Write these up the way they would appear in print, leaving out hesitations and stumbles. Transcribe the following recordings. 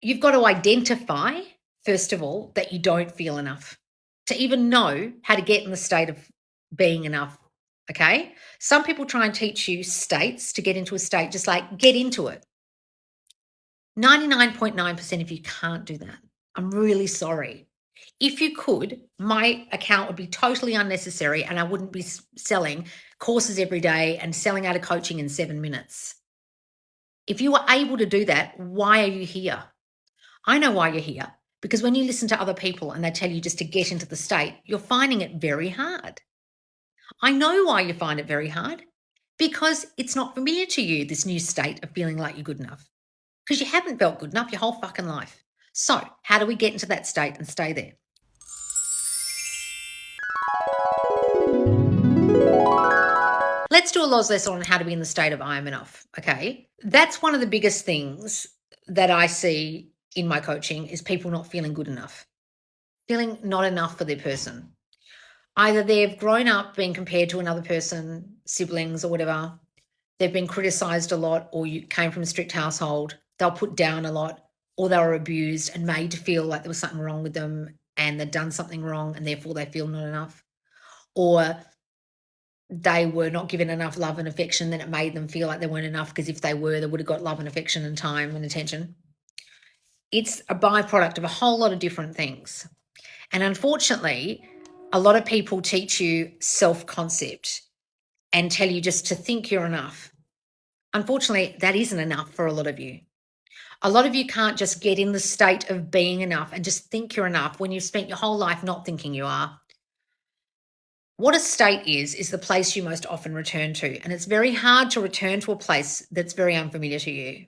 You've got to identify, first of all, that you don't feel enough to even know how to get in the state of being enough. Okay. Some people try and teach you states to get into a state, just like get into it. 99.9% of you can't do that. I'm really sorry. If you could, my account would be totally unnecessary and I wouldn't be selling courses every day and selling out of coaching in 7 minutes. If you were able to do that, why are you here? I know why you're here, because when you listen to other people and they tell you just to get into the state, you're finding it very hard. I know why you find it very hard, because it's not familiar to you, this new state of feeling like you're good enough, because you haven't felt good enough your whole fucking life. So, how do we get into that state and stay there? Let's do a Loz lesson on how to be in the state of I am enough. Okay. That's one of the biggest things that I see in my coaching is people not feeling good enough, feeling not enough for their person. Either they've grown up being compared to another person, siblings or whatever, they've been criticized a lot, or you came from a strict household, they'll put down a lot, or they were abused and made to feel like there was something wrong with them and they'd done something wrong and therefore they feel not enough. Or they were not given enough love and affection, then it made them feel like they weren't enough, because if they were, they would have got love and affection and time and attention. It's a byproduct of a whole lot of different things. And unfortunately, a lot of people teach you self-concept and tell you just to think you're enough. Unfortunately, that isn't enough for a lot of you. A lot of you can't just get in the state of being enough and just think you're enough when you've spent your whole life not thinking you are. What a state is the place you most often return to. And it's very hard to return to a place that's very unfamiliar to you.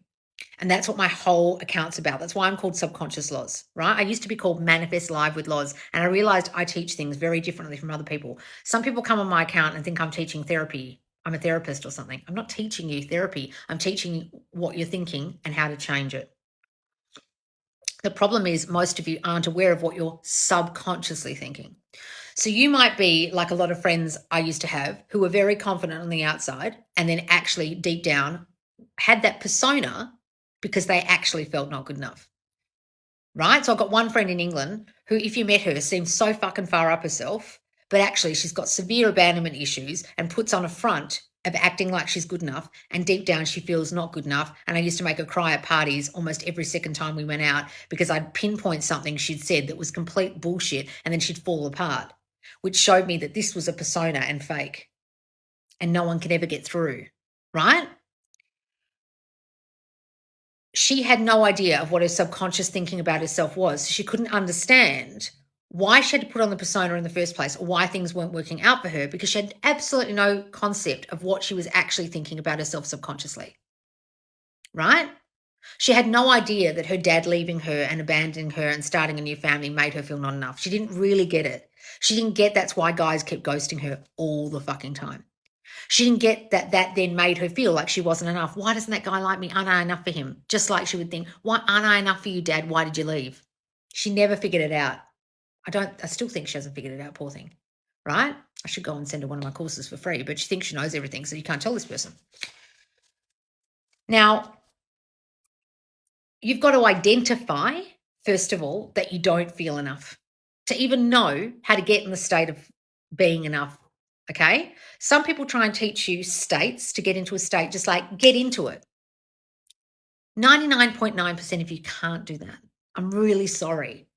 And that's what my whole account's about. That's why I'm called Subconscious Loz, right? I used to be called Manifest Live with Loz, and I realized I teach things very differently from other people. Some people come on my account and think I'm teaching therapy. I'm a therapist or something. I'm not teaching you therapy. I'm teaching you what you're thinking and how to change it. The problem is most of you aren't aware of what you're subconsciously thinking. So you might be like a lot of friends I used to have who were very confident on the outside and then actually deep down had that persona because they actually felt not good enough. Right? So I've got one friend in England who, if you met her, seems so fucking far up herself, but actually she's got severe abandonment issues and puts on a front of acting like she's good enough, and deep down she feels not good enough. And I used to make her cry at parties almost every second time we went out because I'd pinpoint something she'd said that was complete bullshit, and then she'd fall apart, which showed me that this was a persona and fake, and no one can ever get through, right? She had no idea of what her subconscious thinking about herself was. She couldn't understand why she had to put on the persona in the first place, or why things weren't working out for her, because she had absolutely no concept of what she was actually thinking about herself subconsciously, right? She had no idea that her dad leaving her and abandoning her and starting a new family made her feel not enough. She didn't really get it. She didn't get that's why guys kept ghosting her all the fucking time. She didn't get that then made her feel like she wasn't enough. Why doesn't that guy like me? Aren't I enough for him? Just like she would think, why aren't I enough for you, Dad? Why did you leave? She never figured it out. I still think she hasn't figured it out, poor thing. Right? I should go and send her one of my courses for free, but she thinks she knows everything, so you can't tell this person. Now, you've got to identify, first of all, that you don't feel enough to even know how to get in the state of being enough. Okay. Some people try and teach you states to get into a state, just like get into it. 99.9% of you can't do that. I'm really sorry.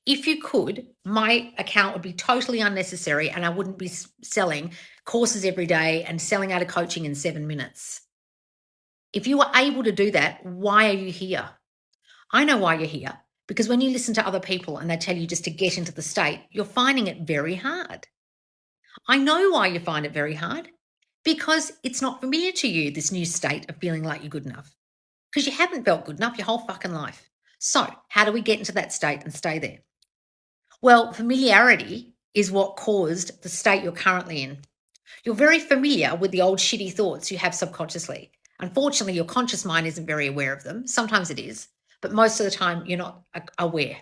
If you could, my account would be totally unnecessary and I wouldn't be selling courses every day and selling out of coaching in 7 minutes. If you were able to do that, why are you here? I know why you're here, because when you listen to other people and they tell you just to get into the state, you're finding it very hard. I know why you find it very hard, because it's not familiar to you, this new state of feeling like you're good enough, because you haven't felt good enough your whole fucking life. So, how do we get into that state and stay there? Well, familiarity is what caused the state you're currently in. You're very familiar with the old shitty thoughts you have subconsciously. Unfortunately, your conscious mind isn't very aware of them. Sometimes it is, but most of the time you're not aware.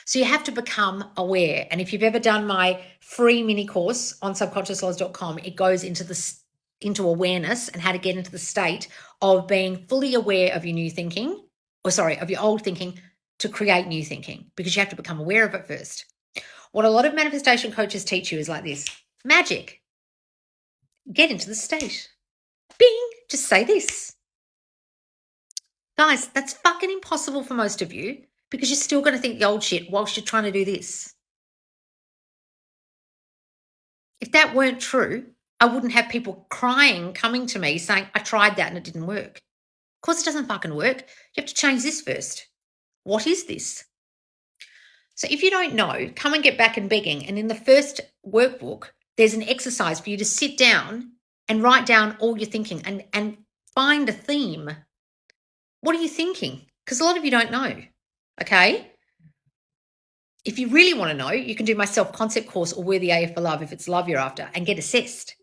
So you have to become aware. And if you've ever done my free mini course on subconsciouslaws.com, it goes into awareness and how to get into the state of being fully aware of your new thinking, of your old thinking, to create new thinking because you have to become aware of it first. What a lot of manifestation coaches teach you is like this: magic. Get into the state. Bing, just say this. Guys, that's fucking impossible for most of you because you're still going to think the old shit whilst you're trying to do this. If that weren't true, I wouldn't have people crying, coming to me saying, I tried that and it didn't work. Of course, it doesn't fucking work. You have to change this first. What is this? So if you don't know, come and get back and begging. And in the first workbook, there's an exercise for you to sit down and write down all your thinking and find a theme. What are you thinking? Because a lot of you don't know, okay? If you really want to know, you can do my self-concept course or Worthy AF for Love if it's love you're after and get assessed.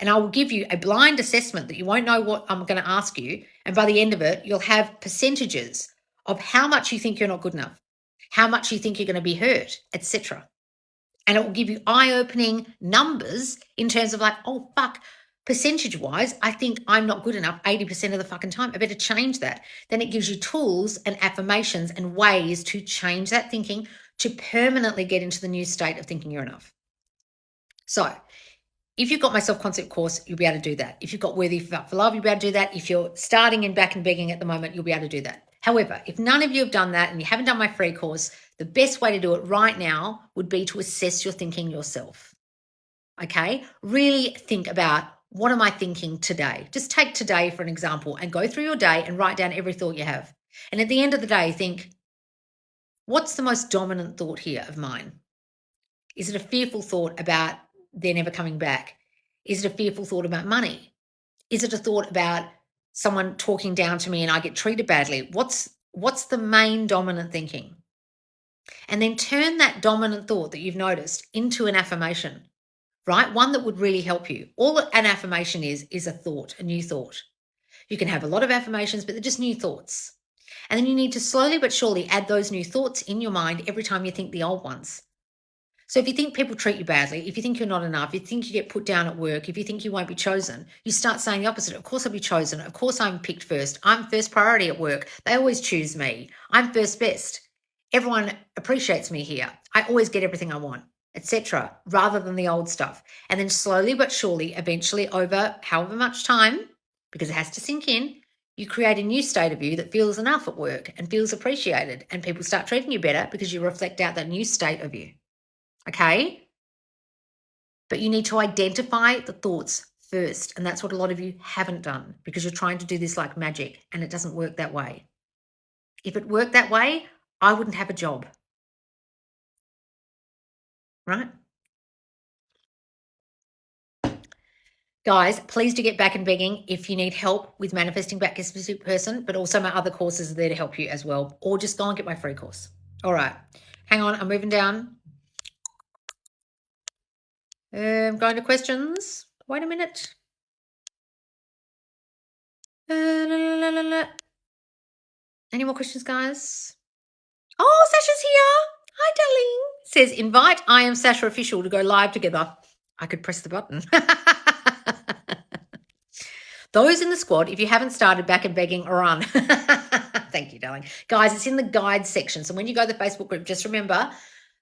And I will give you a blind assessment that you won't know what I'm going to ask you. And by the end of it, you'll have percentages of how much you think you're not good enough, how much you think you're going to be hurt, etc. And it will give you eye-opening numbers in terms of like, oh, fuck, percentage-wise, I think I'm not good enough 80% of the fucking time. I better change that. Then it gives you tools and affirmations and ways to change that thinking to permanently get into the new state of thinking you're enough. So if you've got my self-concept course, you'll be able to do that. If you've got Worthy for Love, you'll be able to do that. If you're starting and back and begging at the moment, you'll be able to do that. However, if none of you have done that and you haven't done my free course, the best way to do it right now would be to assess your thinking yourself. Okay? Really think about, what am I thinking today? Just take today for an example and go through your day and write down every thought you have. And at the end of the day, think, what's the most dominant thought here of mine? Is it a fearful thought about they're never coming back? Is it a fearful thought about money? Is it a thought about someone talking down to me and I get treated badly? What's the main dominant thinking? And then turn that dominant thought that you've noticed into an affirmation, right? One that would really help you. All an affirmation is a thought, a new thought. You can have a lot of affirmations, but they're just new thoughts. And then you need to slowly but surely add those new thoughts in your mind every time you think the old ones. So if you think people treat you badly, if you think you're not enough, if you think you get put down at work, if you think you won't be chosen, you start saying the opposite. Of course I'll be chosen. Of course I'm picked first. I'm first priority at work. They always choose me. I'm first best. Everyone appreciates me here. I always get everything I want, etc., rather than the old stuff. And then slowly but surely, eventually over however much time, because it has to sink in, you create a new state of you that feels enough at work and feels appreciated, and people start treating you better because you reflect out that new state of you. Okay? But you need to identify the thoughts first. And that's what a lot of you haven't done because you're trying to do this like magic and it doesn't work that way. If it worked that way, I wouldn't have a job. Right? Guys, please do get back and begging if you need help with manifesting back a specific person, but also my other courses are there to help you as well. Or just go and get my free course. All right. Hang on. I'm moving down. I'm going to questions. Wait a minute. Any more questions, guys? Oh, Sasha's here. Hi, darling. Says, invite I Am Sasha Official to go live together. I could press the button. Those in the squad, if you haven't started back and begging, run. Thank you, darling. Guys, it's in the guide section. So when you go to the Facebook group, just remember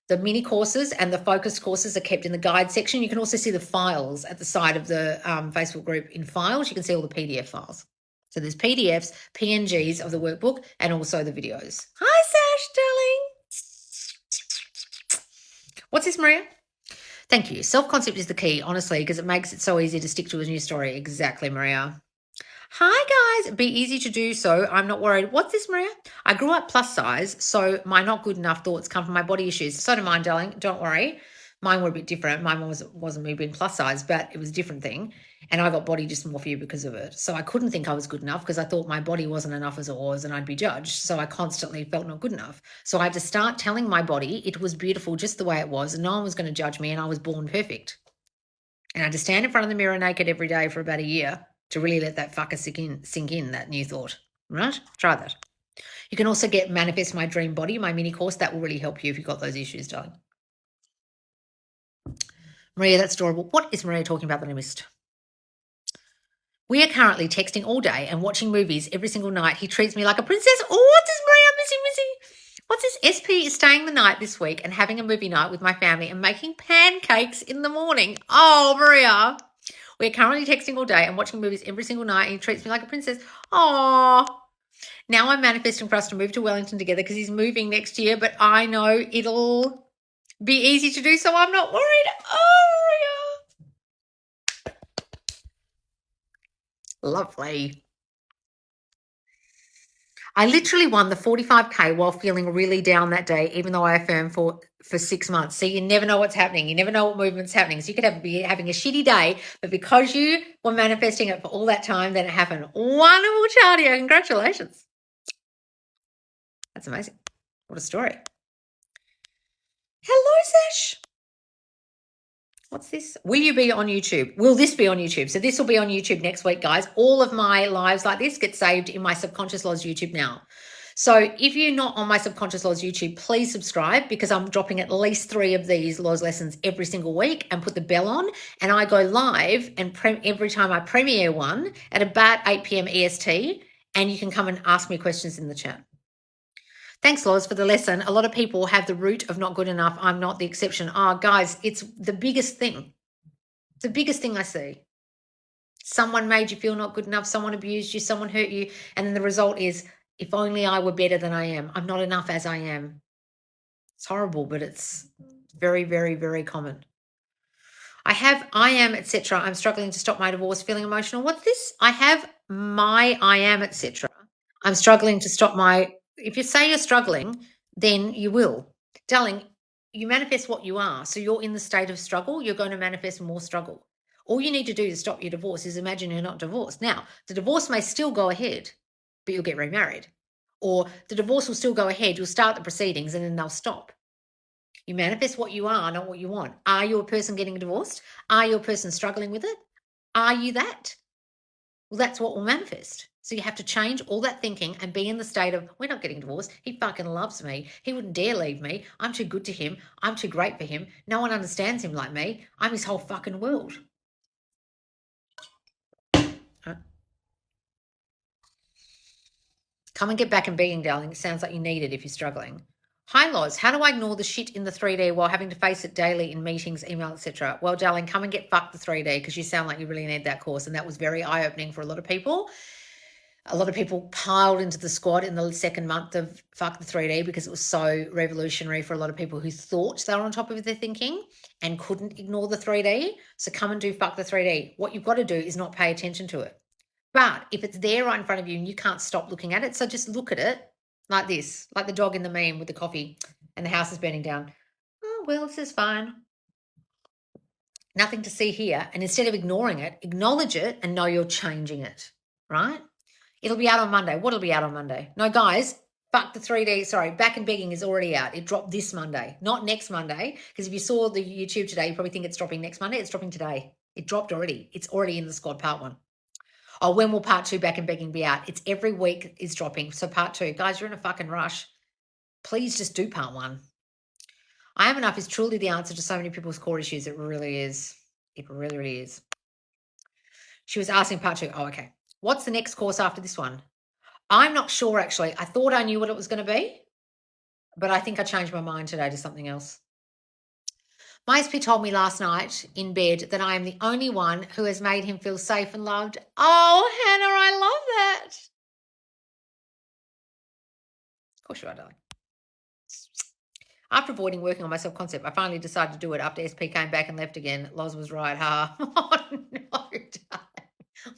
the mini courses and the focus courses are kept in the guide section. You can also see the files at the side of the Facebook group in files. You can see all the PDF files. So there's PDFs, PNGs of the workbook, and also the videos. Hi, Sash, darling. What's this, Maria? Thank you. Self-concept is the key, honestly, because it makes it so easy to stick to a new story. Exactly, Maria. Hi, guys. Be easy to do so. I'm not worried. What's this, Maria? I grew up plus size, so my not good enough thoughts come from my body issues. So do mine, darling. Don't worry. Mine were a bit different. Mine wasn't me being plus size, but it was a different thing. And I got body dysmorphia because of it. So I couldn't think I was good enough because I thought my body wasn't enough as it was and I'd be judged. So I constantly felt not good enough. So I had to start telling my body it was beautiful just the way it was and no one was going to judge me and I was born perfect. And I had to stand in front of the mirror naked every day for about a year to really let that fucker sink in, that new thought. Right? Try that. You can also get Manifest My Dream Body, my mini course. That will really help you if you've got those issues, darling. Maria, that's adorable. What is Maria talking about that I missed? We are currently texting all day and watching movies every single night. He treats me like a princess. Oh, what's this, Maria? Missy. What's this? SP is staying the night this week and having a movie night with my family and making pancakes in the morning. Oh, Maria. We're currently texting all day and watching movies every single night, and he treats me like a princess. Oh, now I'm manifesting for us to move to Wellington together because he's moving next year, but I know it'll be easy to do, so I'm not worried. Oh, Maria. Lovely. I literally won the 45K while feeling really down that day, even though I affirmed for 6 months. So you never know what's happening. You never know what movement's happening. So you could be having a shitty day, but because you were manifesting it for all that time, then it happened. Wonderful, Chardia. Congratulations. That's amazing. What a story. Hello, Sash. What's this? Will you be on YouTube? Will this be on YouTube? So this will be on YouTube next week, guys. All of my lives like this get saved in my Subconscious Laws YouTube now. So if you're not on my Subconscious Laws YouTube, please subscribe, because I'm dropping at least 3 of these laws lessons every single week, and put the bell on, and I go live and every time I premiere one at about 8 p.m. EST, and you can come and ask me questions in the chat. Thanks, Laws, for the lesson. A lot of people have the root of not good enough. I'm not the exception. Oh, guys, it's the biggest thing. It's the biggest thing I see. Someone made you feel not good enough. Someone abused you. Someone hurt you. And then the result is, if only I were better than I am. I'm not enough as I am. It's horrible, but it's very, very, very common. I am, etc. I'm struggling to stop my divorce, feeling emotional. What's this? I am, etc. I'm struggling to stop my, if you say you're struggling, then you will. Darling, you manifest what you are. So you're in the state of struggle, you're going to manifest more struggle. All you need to do to stop your divorce is imagine you're not divorced. Now, the divorce may still go ahead, but you'll get remarried. Or the divorce will still go ahead, you'll start the proceedings and then they'll stop. You manifest what you are, not what you want. Are you a person getting divorced? Are you a person struggling with it? Are you that? Well, that's what will manifest. So you have to change all that thinking and be in the state of, we're not getting divorced. He fucking loves me. He wouldn't dare leave me. I'm too good to him. I'm too great for him. No one understands him like me. I'm his whole fucking world. Come and get back and begging, darling. It sounds like you need it if you're struggling. Hi, Loz. How do I ignore the shit in the 3D while having to face it daily in meetings, email, etc.? Well, darling, come and get fucked the 3D, because you sound like you really need that course. And that was very eye-opening for a lot of people. A lot of people piled into the squad in the second month of Fuck the 3D because it was so revolutionary for a lot of people who thought they were on top of their thinking and couldn't ignore the 3D. So come and do Fuck the 3D. What you've got to do is not pay attention to it. But if it's there right in front of you and you can't stop looking at it, so just look at it like this, like the dog in the meme with the coffee and the house is burning down. Oh, well, this is fine. Nothing to see here. And instead of ignoring it, acknowledge it and know you're changing it, right? It'll be out on Monday. What'll be out on Monday? No, guys, Fuck the 3D. Sorry, Back and Begging is already out. It dropped this Monday, not next Monday. Because if you saw the YouTube today, you probably think it's dropping next Monday. It's dropping today. It dropped already. It's already in the squad, part 1. Oh, when will part 2 Back and Begging be out? It's every week is dropping. So part 2. Guys, you're in a fucking rush. Please just do part 1. I Am Enough is truly the answer to so many people's core issues. It really is. It really, really is. She was asking part 2. Oh, okay. What's the next course after this one? I'm not sure, actually. I thought I knew what it was going to be, but I think I changed my mind today to something else. My SP told me last night in bed that I am the only one who has made him feel safe and loved. Oh, Hannah, I love that. Of course you are, darling. After avoiding working on my self-concept, I finally decided to do it after SP came back and left again. Loz was right, ha. Oh, no, darling.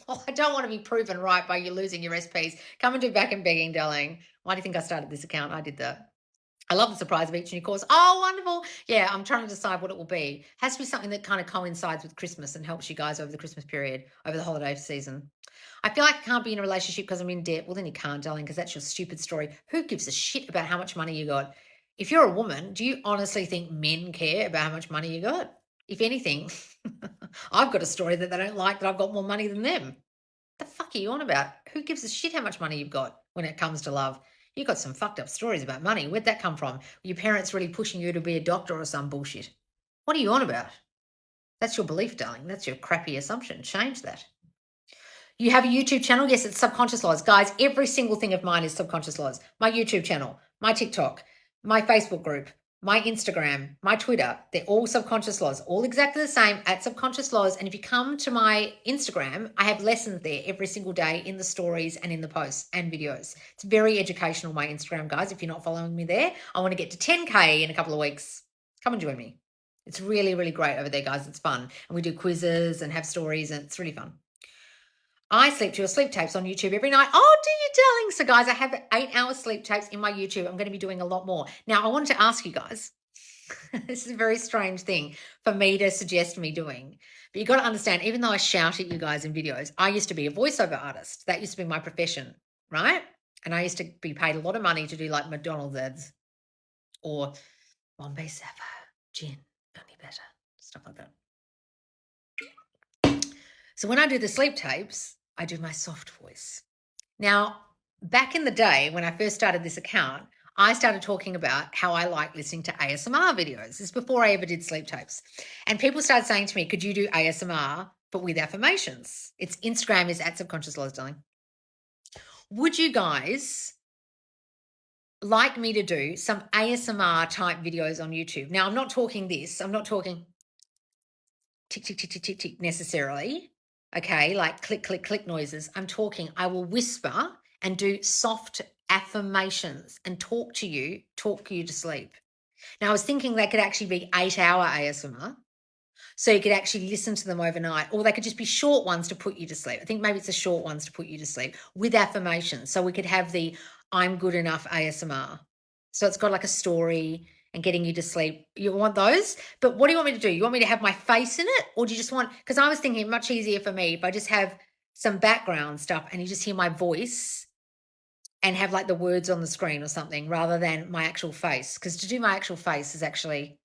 Oh, I don't want to be proven right by you losing your SPs. Come and do Back and Begging, darling. Why do you think I started this account? I did that. I love the surprise of each new course. Oh, wonderful. Yeah, I'm trying to decide what it will be. It has to be something that kind of coincides with Christmas and helps you guys over the Christmas period, over the holiday season. I feel like I can't be in a relationship because I'm in debt. Well, then you can't, darling, because that's your stupid story. Who gives a shit about how much money you got? If you're a woman, do you honestly think men care about how much money you got? If anything, I've got a story that they don't like, that I've got more money than them. The fuck are you on about? Who gives a shit how much money you've got when it comes to love? You got some fucked up stories about money. Where'd that come from? Were your parents really pushing you to be a doctor or some bullshit? What are you on about? That's your belief, darling. That's your crappy assumption. Change that. You have a YouTube channel? Yes, it's Subconscious Laws. Guys, every single thing of mine is Subconscious Laws. My YouTube channel, my TikTok, my Facebook group, my Instagram, my Twitter, they're all subconscious laws, all exactly the same at subconscious laws. And if you come to my Instagram, I have lessons there every single day in the stories and in the posts and videos. It's very educational, my Instagram, guys. If you're not following me there, I want to get to 10K in a couple of weeks. Come and join me. It's really, really great over there, guys. It's fun. And we do quizzes and have stories, and it's really fun. I sleep to your sleep tapes on YouTube every night. Oh, do you, darling? So, guys, I have 8-hour sleep tapes in my YouTube. I'm going to be doing a lot more. Now, I wanted to ask you guys, this is a very strange thing for me to suggest me doing. But you've got to understand, even though I shout at you guys in videos, I used to be a voiceover artist. That used to be my profession, right? And I used to be paid a lot of money to do like McDonald's ads or Bombay Sapphire, gin, only better, stuff like that. So when I do the sleep tapes, I do my soft voice. Now, back in the day when I first started this account, I started talking about how I like listening to ASMR videos. This is before I ever did sleep tapes. And people started saying to me, could you do ASMR, but with affirmations? Its Instagram is at subconscious laws, darling. Would you guys like me to do some ASMR type videos on YouTube? Now, I'm not talking this. I'm not talking tick, tick, tick, tick, tick, tick necessarily. Okay, like click, click, click noises. I will whisper and do soft affirmations and talk you to sleep. Now, I was thinking they could actually be 8-hour ASMR. So you could actually listen to them overnight, or they could just be short ones to put you to sleep. I think maybe it's the short ones to put you to sleep with affirmations. So we could have the I'm good enough ASMR. So it's got like a story and getting you to sleep. You want those? But what do you want me to do? You want me to have my face in it? Or do you just want, because I was thinking much easier for me if I just have some background stuff and you just hear my voice and have like the words on the screen or something rather than my actual face. Because to do my actual face is actually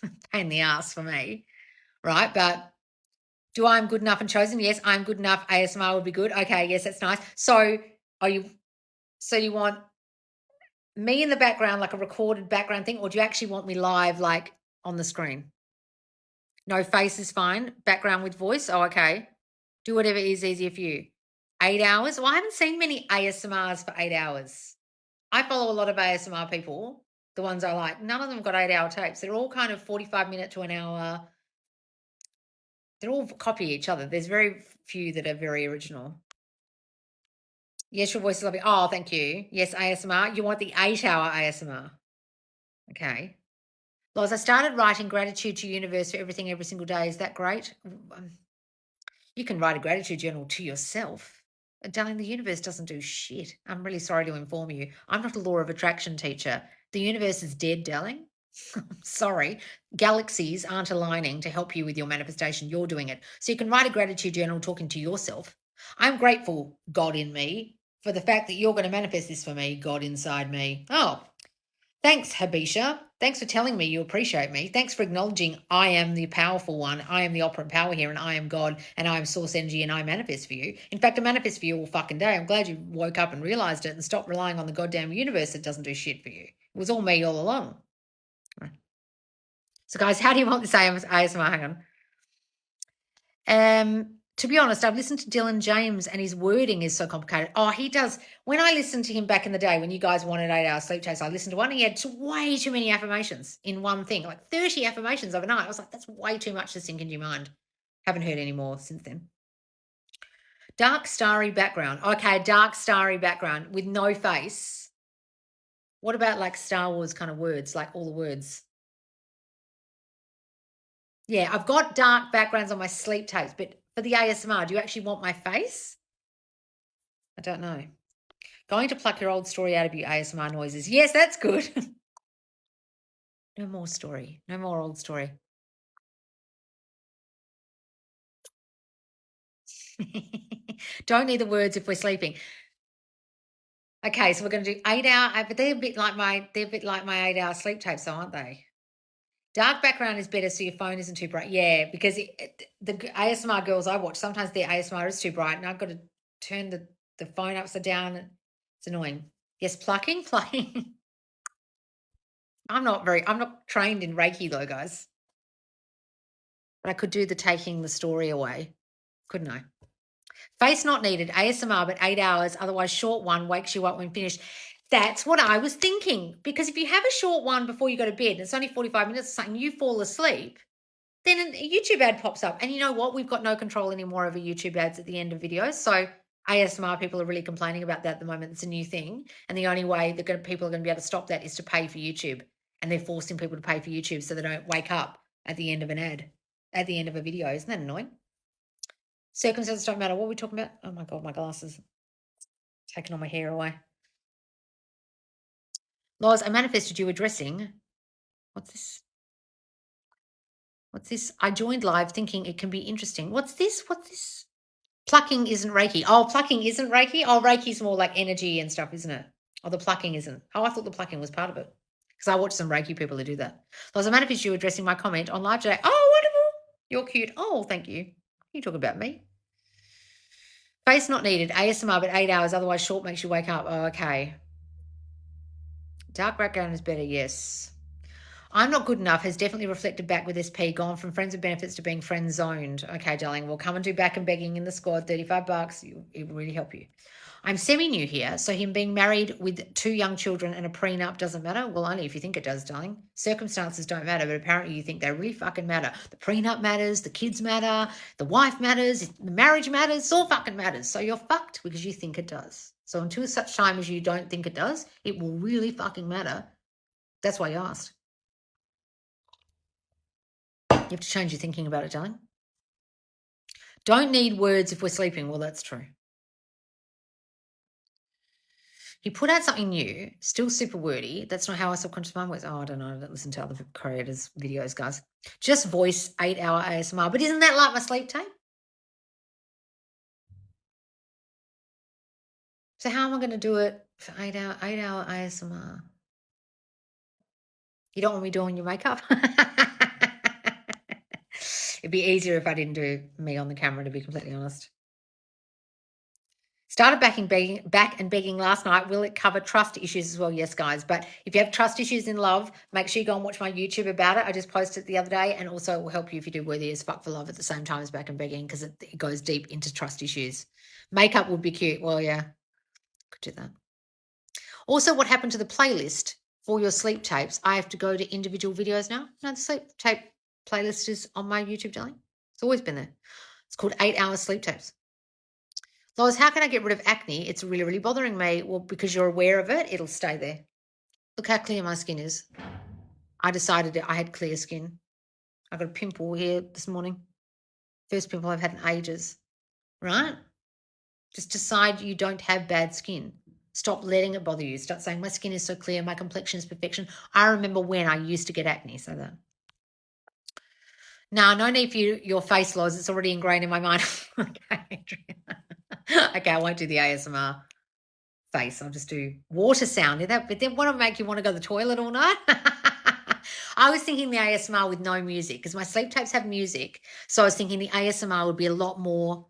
a pain in the ass for me, right? But do I'm good enough and chosen? Yes, I'm good enough. ASMR would be good. Okay, yes, that's nice. So you want me in the background, like a recorded background thing, or do you actually want me live, like on the screen? No, face is fine. Background with voice. Oh, okay. Do whatever is easier for you. 8 hours. Well, I haven't seen many ASMRs for 8 hours. I follow a lot of ASMR people, the ones I like. None of them got 8-hour tapes. They're all kind of 45-minute to an hour. They're all copy each other. There's very few that are very original. Yes, your voice is lovely. Oh, thank you. Yes, ASMR. You want the 8-hour ASMR. Okay. Loz, I started writing gratitude to universe for everything every single day. Is that great? You can write a gratitude journal to yourself. Darling, the universe doesn't do shit. I'm really sorry to inform you. I'm not a law of attraction teacher. The universe is dead, darling. Sorry. Galaxies aren't aligning to help you with your manifestation. You're doing it. So you can write a gratitude journal talking to yourself. I'm grateful, God in me, for the fact that you're going to manifest this for me, God inside me. Oh, thanks, Habisha. Thanks for telling me you appreciate me. Thanks for acknowledging I am the powerful one. I am the operant power here, and I am God, and I am source energy, and I manifest for you. In fact, I manifest for you all fucking day. I'm glad you woke up and realized it and stopped relying on the goddamn universe that doesn't do shit for you. It was all me all along. So, guys, how do you want this ASMR? Hang on. To be honest, I've listened to Dylan James and his wording is so complicated. Oh, he does. When I listened to him back in the day, when you guys wanted 8-hour sleep tapes, I listened to one. He had way too many affirmations in one thing, like 30 affirmations overnight. I was like, that's way too much to sink into your mind. Haven't heard any more since then. Dark, starry background. Okay, dark, starry background with no face. What about like Star Wars kind of words, like all the words? Yeah, I've got dark backgrounds on my sleep tapes, but for the ASMR, do you actually want my face? I don't know. Going to pluck your old story out of you, ASMR noises. Yes, that's good. No more story. No more old story. Don't need the words if we're sleeping. Okay, so we're going to do 8-hour, but they're a bit like my 8-hour sleep tapes, though, aren't they? Dark background is better so your phone isn't too bright. Yeah, because the ASMR girls I watch, sometimes their ASMR is too bright and I've got to turn the phone upside down. It's annoying. Yes, plucking. I'm not trained in Reiki though, guys. But I could do the taking the story away, couldn't I? Face not needed, ASMR, but 8 hours, otherwise short one wakes you up when finished. That's what I was thinking. Because if you have a short one before you go to bed, and it's only 45 minutes or something, you fall asleep, then a YouTube ad pops up. And you know what? We've got no control anymore over YouTube ads at the end of videos. So ASMR people are really complaining about that at the moment. It's a new thing. And the only way that people are going to be able to stop that is to pay for YouTube. And they're forcing people to pay for YouTube so they don't wake up at the end of an ad, at the end of a video. Isn't that annoying? Circumstances don't matter. What are we talking about? Oh my God, my glasses. Taking all my hair away. Loz, I manifested you addressing. What's this? What's this? I joined live thinking it can be interesting. What's this? What's this? Plucking isn't Reiki. Oh, plucking isn't Reiki? Oh, Reiki's more like energy and stuff, isn't it? Oh, the plucking isn't. Oh, I thought the plucking was part of it. Because I watch some Reiki people who do that. Loz, I manifested you addressing my comment on live today. Oh, wonderful. You're cute. Oh, thank you. You talk about me. Face not needed. ASMR, but 8 hours. Otherwise, short makes you wake up. Oh, okay. Dark background is better, yes. I'm not good enough has definitely reflected back with SP, gone from friends with benefits to being friend zoned. Okay, darling, we'll come and do back and begging in the squad, $35. It will really help you. I'm semi-new here, so him being married with 2 young children and a prenup doesn't matter. Well, only if you think it does, darling. Circumstances don't matter, but apparently you think they really fucking matter. The prenup matters, the kids matter, the wife matters, the marriage matters, it all fucking matters. So you're fucked because you think it does. So until such time as you don't think it does, it will really fucking matter. That's why you asked. You have to change your thinking about it, darling. Don't need words if we're sleeping. Well, that's true. He put out something new, still super wordy. That's not how our subconscious mind works. Oh, I don't know. I don't listen to other creators' videos, guys. Just voice 8-hour ASMR. But isn't that like my sleep tape? So how am I going to do it for 8-hour ASMR? You don't want me doing your makeup? It'd be easier if I didn't do me on the camera, to be completely honest. Started back and begging last night. Will it cover trust issues as well? Yes, guys. But if you have trust issues in love, make sure you go and watch my YouTube about it. I just posted it the other day, and also it will help you if you do Worthy as Fuck for Love at the same time as back and begging, because it goes deep into trust issues. Makeup would be cute. Well, yeah, could do that. Also, what happened to the playlist for your sleep tapes? I have to go to individual videos now. No, the sleep tape playlist is on my YouTube, darling. It's always been there. It's called 8-hour sleep tapes. Lois, how can I get rid of acne? It's really, really bothering me. Well, because you're aware of it, it'll stay there. Look how clear my skin is. I decided I had clear skin. I got a pimple here this morning. First pimple I've had in ages. Right? Just decide you don't have bad skin. Stop letting it bother you. Start saying, my skin is so clear, my complexion is perfection. I remember when I used to get acne, so that. No need for your face, Loz. It's already ingrained in my mind. Okay, okay, I won't do the ASMR face. I'll just do water sound. But then want to make you want to go to the toilet all night? I was thinking the ASMR with no music, because my sleep tapes have music. So I was thinking the ASMR would be a lot more.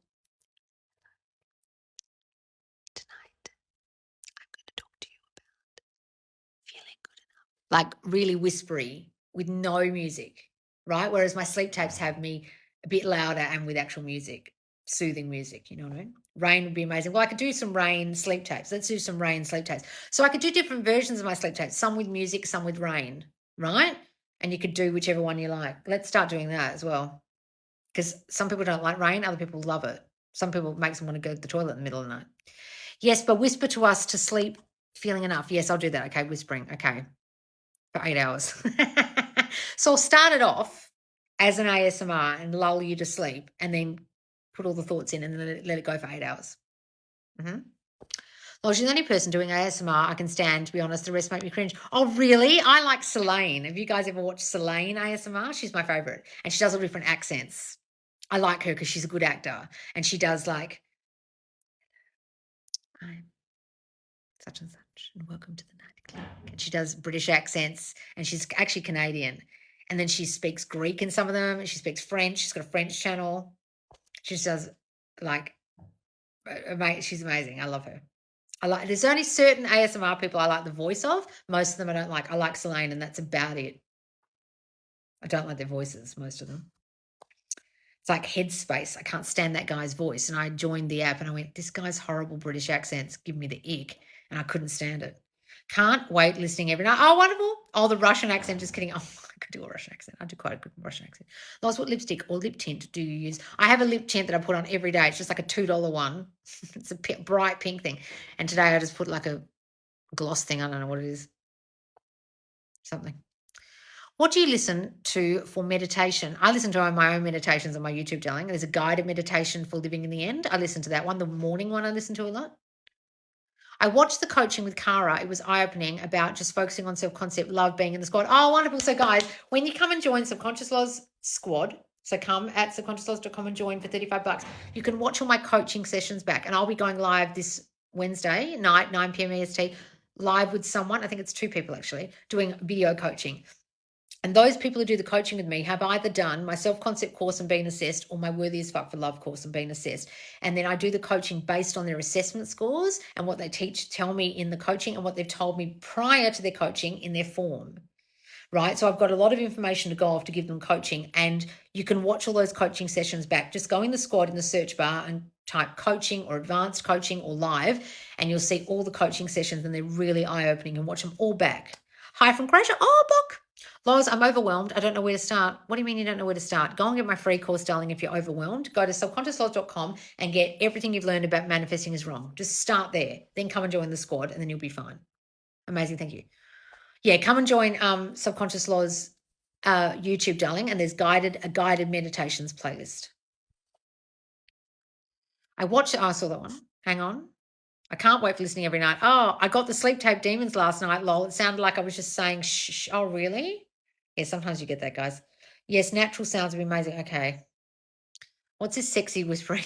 Tonight, I'm going to talk to you about feeling good enough. Like really whispery with no music, right? Whereas my sleep tapes have me a bit louder and with actual music, soothing music, you know what I mean? Rain would be amazing. Well, I could do some rain sleep tapes. Let's do some rain sleep tapes. So I could do different versions of my sleep tapes, some with music, some with rain, right? And you could do whichever one you like. Let's start doing that as well. Because some people don't like rain, other people love it. Some people it makes them want to go to the toilet in the middle of the night. Yes, but whisper to us to sleep feeling enough. Yes, I'll do that. Okay, whispering. Okay, for 8 hours. So I'll start it off as an ASMR and lull you to sleep, and then put all the thoughts in and then let it go for 8 hours. Well, she's the only person doing ASMR I can stand, to be honest. The rest make me cringe. Oh, really? I like Selene. Have you guys ever watched Selene ASMR? She's my favorite. And she does all different accents. I like her because she's a good actor. And she does like, I'm such and such, and welcome to the nightclub. And she does British accents, and she's actually Canadian. And then she speaks Greek in some of them, and she speaks French. She's got a French channel. She just does like, she's amazing. I love her. There's only certain ASMR people I like the voice of. Most of them I don't like. I like Selene, and that's about it. I don't like their voices, most of them. It's like Headspace. I can't stand that guy's voice. And I joined the app and I went, this guy's horrible British accents give me the ick. And I couldn't stand it. Can't wait listening every night. Oh, wonderful. Oh, the Russian accent. Just kidding. Oh, I could do a Russian accent. I do quite a good Russian accent. Loz, what lipstick or lip tint do you use? I have a lip tint that I put on every day. It's just like a $2 one. It's a bright pink thing. And today I just put like a gloss thing. I don't know what it is. Something. What do you listen to for meditation? I listen to my own meditations on my YouTube, darling. There's a guided meditation for living in the end. I listen to that one. The morning one I listen to a lot. I watched the coaching with Cara. It was eye-opening about just focusing on self-concept, love, being in the squad. Oh, wonderful. So, guys, when you come and join Subconscious Laws Squad, so come at subconsciouslaws.com and join for $35. You can watch all my coaching sessions back, and I'll be going live this Wednesday night, 9 p.m. EST, live with someone. I think it's 2 people, actually, doing video coaching. And those people who do the coaching with me have either done my self-concept course and been assessed or my Worthy as Fuck for Love course and been assessed. And then I do the coaching based on their assessment scores and what they tell me in the coaching and what they've told me prior to their coaching in their form, right? So I've got a lot of information to go off to give them coaching, and you can watch all those coaching sessions back. Just go in the squad in the search bar and type coaching or advanced coaching or live, and you'll see all the coaching sessions, and they're really eye-opening, and watch them all back. Hi from Croatia. Oh, Book. Loz, I'm overwhelmed. I don't know where to start. What do you mean you don't know where to start? Go and get my free course, darling, if you're overwhelmed. Go to subconsciouslaws.com and get everything you've learned about manifesting is wrong. Just start there. Then come and join the squad, and then you'll be fine. Amazing. Thank you. Yeah, come and join Subconscious Laws YouTube, darling, and there's a guided meditations playlist. I saw that one. Hang on. I can't wait for listening every night. Oh, I got the sleep tape demons last night, lol. It sounded like I was just saying shh. Oh, really? Yeah, sometimes you get that, guys. Yes, natural sounds would be amazing. Okay. What's this sexy whispering?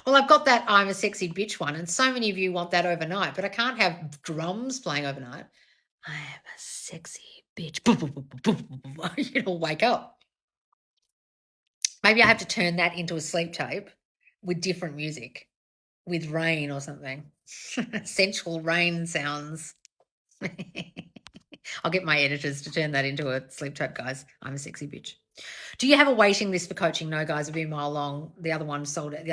Well, I've got that I'm a sexy bitch one, and so many of you want that overnight, but I can't have drums playing overnight. I am a sexy bitch. You'll wake up. Maybe I have to turn that into a sleep tape with different music, with rain or something. Sensual rain sounds. I'll get my editors to turn that into a sleep tape, guys. I'm a sexy bitch. Do you have a waiting list for coaching? No, guys, it'll be a mile long. The other one sold out. The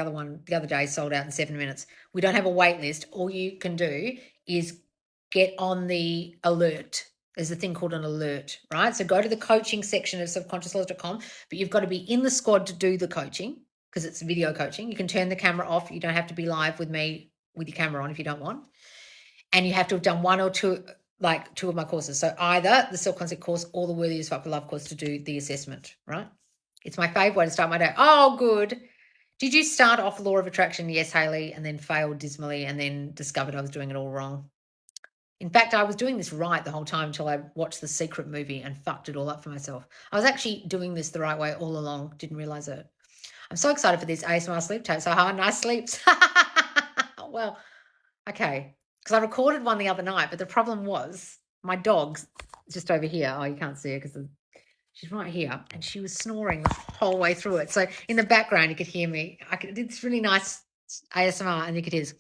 other day sold out in 7 minutes. We don't have a wait list. All you can do is get on the alert. There's a thing called an alert, right? So go to the coaching section of subconsciouslaws.com, but you've got to be in the squad to do the coaching because it's video coaching. You can turn the camera off. You don't have to be live with me with your camera on if you don't want. And you have to have done 1 or 2, like 2 of my courses. So either the self-concept course or the Worthy as Fuck for Love course to do the assessment, right? It's my favourite way to start my day. Oh, good. Did you start off Law of Attraction? Yes, Hayley, and then failed dismally and then discovered I was doing it all wrong. In fact, I was doing this right the whole time until I watched The Secret movie and fucked it all up for myself. I was actually doing this the right way all along. Didn't realise it. I'm so excited for these ASMR sleep tapes. So nice sleeps. Well, okay. Because I recorded one the other night, but the problem was my dog's just over here. Oh, you can't see her because she's right here, and she was snoring the whole way through it. So in the background, you could hear me. I did this really nice ASMR, and you could hear this.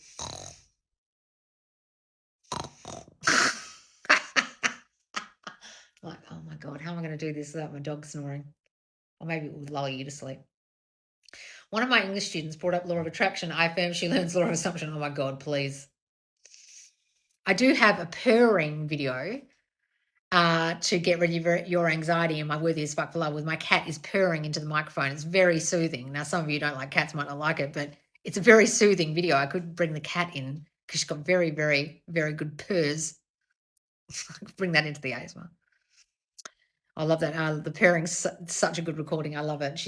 Like, oh my God, how am I going to do this without my dog snoring? Or maybe it would lull you to sleep. One of my English students brought up Law of Attraction. I affirm she learns Law of Assumption. Oh my God, please. I do have a purring video to get rid of your anxiety in my Worthy as Fuck for Love with my cat is purring into the microphone. It's very soothing. Now, some of you don't like cats, might not like it, but it's a very soothing video. I could bring the cat in because she's got very, very, very good purrs. Bring that into the ASMR. I love that. The pairing's such a good recording. I love it.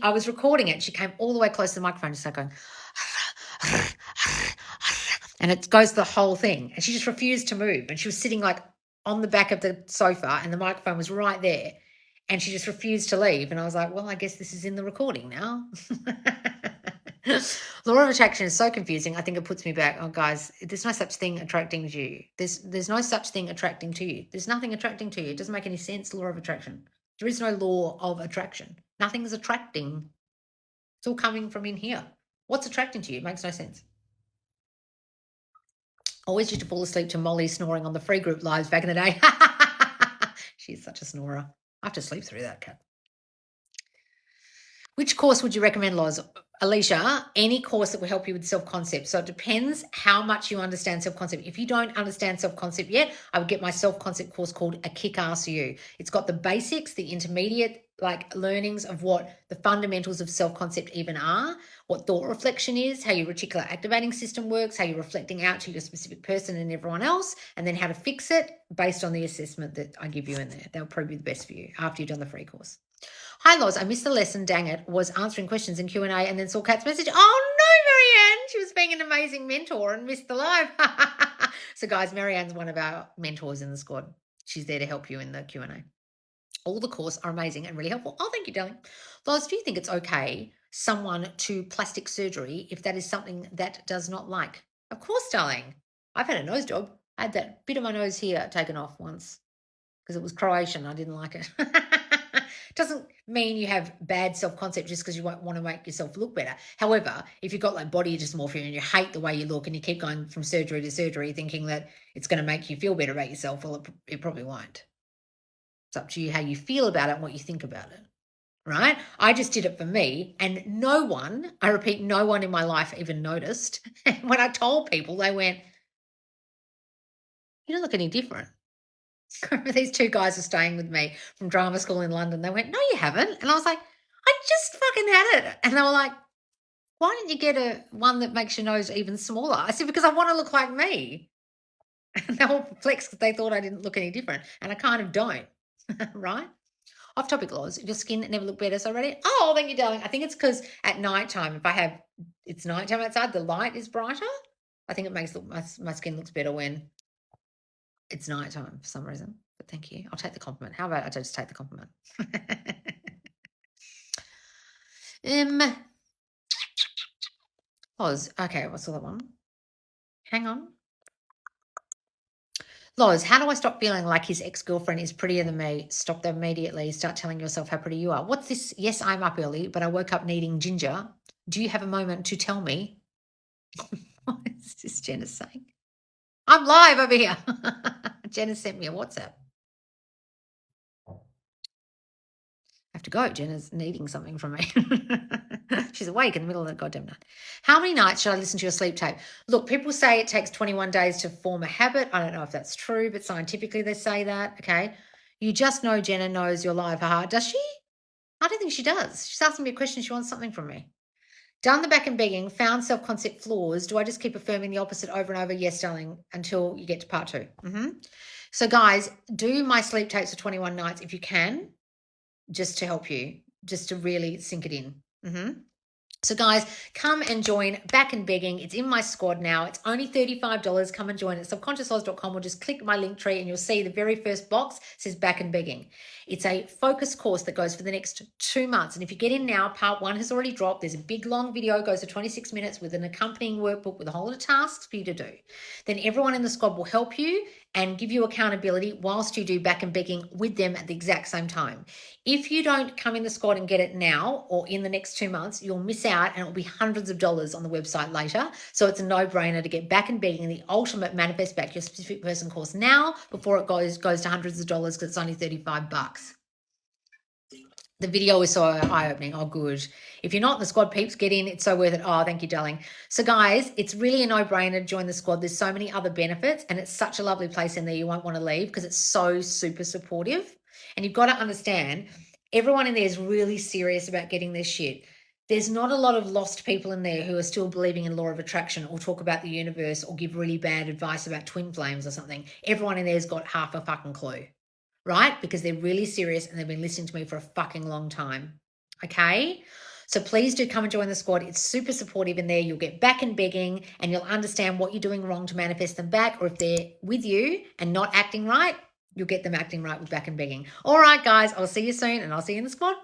I was recording it. She came all the way close to the microphone, just like going, and it goes the whole thing. And she just refused to move. And she was sitting like on the back of the sofa and the microphone was right there. And she just refused to leave. And I was like, well, I guess this is in the recording now. Law of Attraction is so confusing. I think it puts me back. Oh, guys, there's no such thing attracting to you. There's no such thing attracting to you. There's nothing attracting to you. It doesn't make any sense, Law of Attraction. There is no law of attraction. Nothing's attracting. It's all coming from in here. What's attracting to you? It makes no sense. Always used to fall asleep to Molly snoring on the free group lives back in the day. She's such a snorer. I have to sleep through that, cat. Which course would you recommend, Loz? Alicia, any course that will help you with self-concept. So it depends how much you understand self-concept. If you don't understand self-concept yet, I would get my self-concept course called A Kick-Ass You. It's got the basics, the intermediate, like learnings of what the fundamentals of self-concept even are, what thought reflection is, how your reticular activating system works, how you're reflecting out to your specific person and everyone else, and then how to fix it based on the assessment that I give you in there. That'll probably be the best for you after you've done the free course. Hi, Loz. I missed the lesson. Dang it. Was answering questions in Q&A and then saw Kat's message. Oh, no, Marianne. She was being an amazing mentor and missed the live. So, guys, Marianne's one of our mentors in the squad. She's there to help you in the Q&A. All the course are amazing and really helpful. Oh, thank you, darling. Loz, do you think it's okay someone to plastic surgery if that is something that does not like? Of course, darling. I've had a nose job. I had that bit of my nose here taken off once because it was Croatian. I didn't like it. Doesn't mean you have bad self-concept just because you won't want to make yourself look better. However, if you've got like body dysmorphia and you hate the way you look and you keep going from surgery to surgery thinking that it's going to make you feel better about yourself, well, it probably won't. It's up to you how you feel about it and what you think about it, right? I just did it for me, and no one, I repeat, no one in my life even noticed. When I told people, they went, "You don't look any different." These two guys are staying with me from drama school in London. They went, "No, you haven't." And I was like, "I just fucking had it." And they were like, "Why didn't you get one that makes your nose even smaller?" I said, "Because I want to look like me." And they were perplexed because they thought I didn't look any different. And I kind of don't, right? Off topic, Laws. Your skin never looked better. So ready? Oh, thank you, darling. I think it's because at nighttime, if it's nighttime outside, the light is brighter. I think it makes my skin looks better when it's nighttime for some reason. But thank you. I'll take the compliment. How about I just take the compliment? Loz. Okay, what's the other one? Hang on. Loz, how do I stop feeling like his ex-girlfriend is prettier than me? Stop that immediately. Start telling yourself how pretty you are. What's this? Yes, I'm up early, but I woke up needing ginger. Do you have a moment to tell me? What is this Jenna saying? I'm live over here. Jenna sent me a WhatsApp. I have to go. Jenna's needing something from me. She's awake in the middle of the goddamn night. How many nights should I listen to your sleep tape? Look, people say it takes 21 days to form a habit. I don't know if that's true, but scientifically they say that. Okay. You just know Jenna knows your live heart. Does she? I don't think she does. She's asking me a question. She wants something from me. Done the back and begging, found self-concept flaws. Do I just keep affirming the opposite over and over? Yes, darling, until you get to part 2. So, guys, do my sleep tapes for 21 nights if you can, just to help you, just to really sink it in. So, guys, come and join Back and Begging. It's in my squad now. It's only $35. Come and join at subconsciousoz.com or just click my link tree and you'll see the very first box says Back and Begging. It's a focus course that goes for the next 2 months. And if you get in now, part 1 has already dropped. There's a big, long video, goes for 26 minutes with an accompanying workbook with a whole lot of tasks for you to do. Then everyone in the squad will help you and give you accountability whilst you do Back and Begging with them at the exact same time. If you don't come in the squad and get it now or in the next 2 months, you'll miss out and it'll be hundreds of dollars on the website later. So it's a no-brainer to get Back and Begging, the ultimate manifest back your specific person course now before it goes to hundreds of dollars because it's only $35. The video is so eye-opening. Oh, good. If you're not in the squad, peeps, get in. It's so worth it. Oh, thank you, darling. So, guys, it's really a no-brainer to join the squad. There's so many other benefits, and it's such a lovely place in there. You won't want to leave because it's so super supportive. And you've got to understand, everyone in there is really serious about getting their shit. There's not a lot of lost people in there who are still believing in law of attraction or talk about the universe or give really bad advice about twin flames or something. Everyone in there has got half a fucking clue. Right? Because they're really serious and they've been listening to me for a fucking long time. Okay? So please do come and join the squad. It's super supportive in there. You'll get Back and Begging and you'll understand what you're doing wrong to manifest them back. Or if they're with you and not acting right, you'll get them acting right with Back and Begging. All right, guys, I'll see you soon and I'll see you in the squad.